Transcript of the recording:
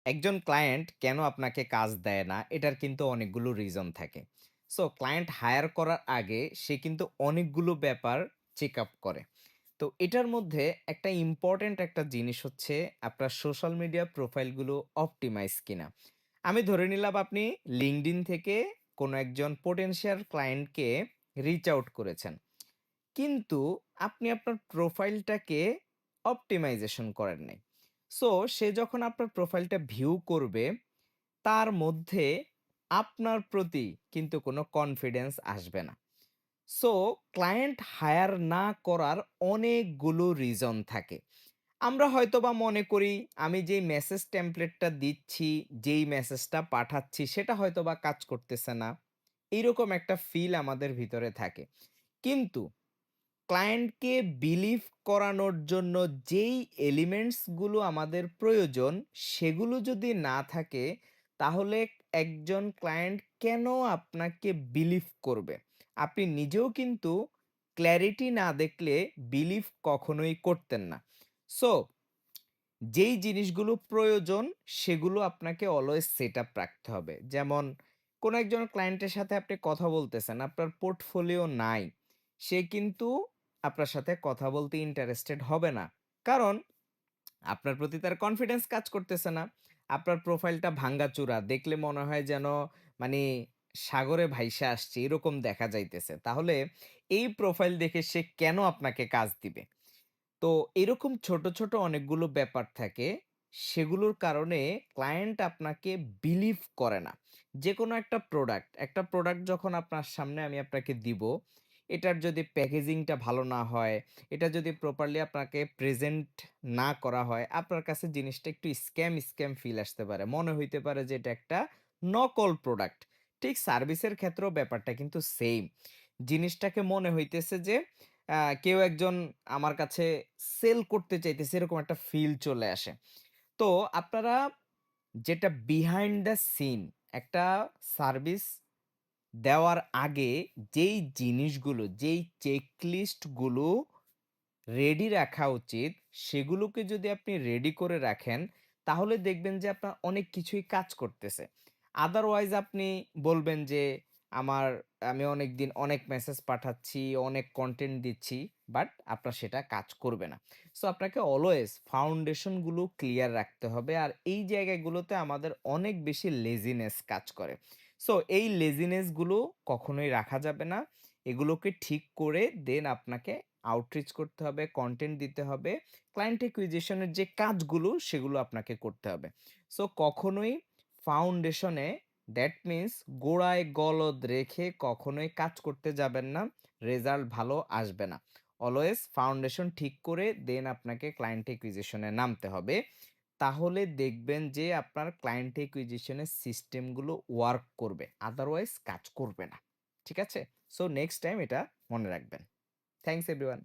একজন ক্লায়েন্ট কেন আপনাকে কাজ দেয় না, এটার কিন্তু অনেকগুলো রিজন থাকে। সো ক্লায়েন্ট হায়ার করার আগে সে কিন্তু অনেকগুলো ব্যাপার চেক আপ করে। তো এটার মধ্যে একটা ইম্পোর্টেন্ট একটা জিনিস হচ্ছে আপনার সোশ্যাল মিডিয়া প্রোফাইলগুলো অপটিমাইজ কিনা। আমি ধরে নিলাম আপনি LinkedIn থেকে কোনো একজন পোটেনশিয়াল ক্লায়েন্টকে রিচ আউট করেছেন। কিন্তু আপনি আপনার প্রোফাইলটাকে অপটিমাইজেশন করেন নাই। সো সে যখন আপনার প্রোফাইলটা ভিউ করবে, তার মধ্যে আপনার প্রতি কিন্তু কোনো কনফিডেন্স আসবে না। সো ক্লায়েন্ট হায়ার না করার অনেকগুলো রিজন থাকে। আমরা হয়তোবা মনে করি আমি যেই মেসেজ টেমপ্লেটটা দিচ্ছি, যেই মেসেজটা পাঠাচ্ছি সেটা হয়তোবা কাজ করতেছে না। এইরকম একটা ফিল আমাদের ভিতরে থাকে। কিন্তু ক্লায়েন্টকে বিলিভ করানোর জন্য যেই এলিমেন্টস গুলো আমাদের প্রয়োজন, সেগুলো যদি না থাকে, তাহলে একজন ক্লায়েন্ট কেন আপনাকে বিলিভ করবে? আপনি নিজেও কিন্তু ক্ল্যারিটি না দেখলে বিলিভ কখনোই করতেন না। সো যেই জিনিসগুলো প্রয়োজন সেগুলো আপনাকে অলওয়েজ সেট আপ রাখতে হবে। যেমন কোনো একজন ক্লায়েন্টের সাথে আপনি কথা বলতেছেন, আপনার পোর্টফোলিও নাই। সে কিন্তু আপনার সাথে কথা বলতে ইন্টারেস্টেড হবে না। কারণ আপনার প্রতি তার কনফিডেন্স কাজ করতেছে না। আপনার প্রোফাইলটা ভাঙ্গাচুরা। দেখলে মনে হয় যেন মানি সাগরে ভাইসা আসছে এরকম দেখা যাইতেছে। তাহলে এই প্রোফাইল দেখে সে কেন আপনাকে কাজ দিবে? তো এরকম ছোট, ছোট অনেকগুলো ব্যাপার থাকে। সেগুলোর কারণে ক্লায়েন্ট আপনাকে বিলিভ করে না। যেকোনো একটা প্রোডাক্ট যখন আপনার সামনে আমি আপনাকে দিব, এটার যদি প্যাকেজিংটা ভালো না হয়, এটা যদি প্রপারলি আপনাকে প্রেজেন্ট না করা হয়, আপনার কাছে জিনিসটা একটু স্ক্যাম ফিল আসতে পারে। মনে হইতে পারে যে এটা একটা নকল প্রোডাক্ট। ঠিক সার্ভিসের ক্ষেত্রেও ব্যাপারটা কিন্তু সেইম। জিনিসটাকে মনে হইতেছে যে কেউ একজন আমার কাছে সেল করতে চাইতেছে এরকম একটা ফিল চলে আসে। তো আপনারা যেটা বিহাইন্ড দ্য সিন একটা সার্ভিস দেওয়ার আগে যেই জিনিসগুলো, যেই চেকলিস্ট গুলো রেডি রাখা উচিত, সেগুলোকে যদি আপনি রেডি করে রাখেন, তাহলে দেখবেন যে আপনার অনেক কিছুই কাজ করতেছে। আদারওয়াইজ আপনি বলবেন যে, আমার আমি অনেকদিন অনেক মেসেজ পাঠাচ্ছি, অনেক কনটেন্ট দিচ্ছি, বাট আপনার সেটা কাজ করবে না। সো আপনাকে অলওয়েজ ফাউন্ডেশন গুলো ক্লিয়ার রাখতে হবে। আর এই জায়গাগুলোতে আমাদের অনেক বেশি লেজিনেস কাজ করে। সো এই লেজিনেস গুলো কখনোই রাখা যাবে না। এগুলোকে ঠিক করে দেন আপনাকে আউটরিচ করতে হবে, কনটেন্ট দিতে হবে। ক্লায়েন্ট অ্যাকুইজিশন এর যে কাজগুলো সেগুলো আপনাকে করতে হবে। সো কখনোই ফাউন্ডেশনে দ্যাট মিনস গোড়ায় গলদ রেখে কখনোই কাজ করতে যাবেন না। রেজাল্ট ভালো আসবে না। অলওয়েজ ফাউন্ডেশন ঠিক করে দেন আপনাকে ক্লায়েন্ট অ্যাকুইজিশন এ নামতে হবে। তাহলে দেখবেন যে আপনার ক্লায়েন্ট অ্যাকুইজিশন এর সিস্টেমগুলো ওয়ার্ক করবে। আদারওয়াইজ কাজ করবে না। ঠিক আছে? সো নেক্সট টাইম এটা মনে রাখবেন। Thanks everyone.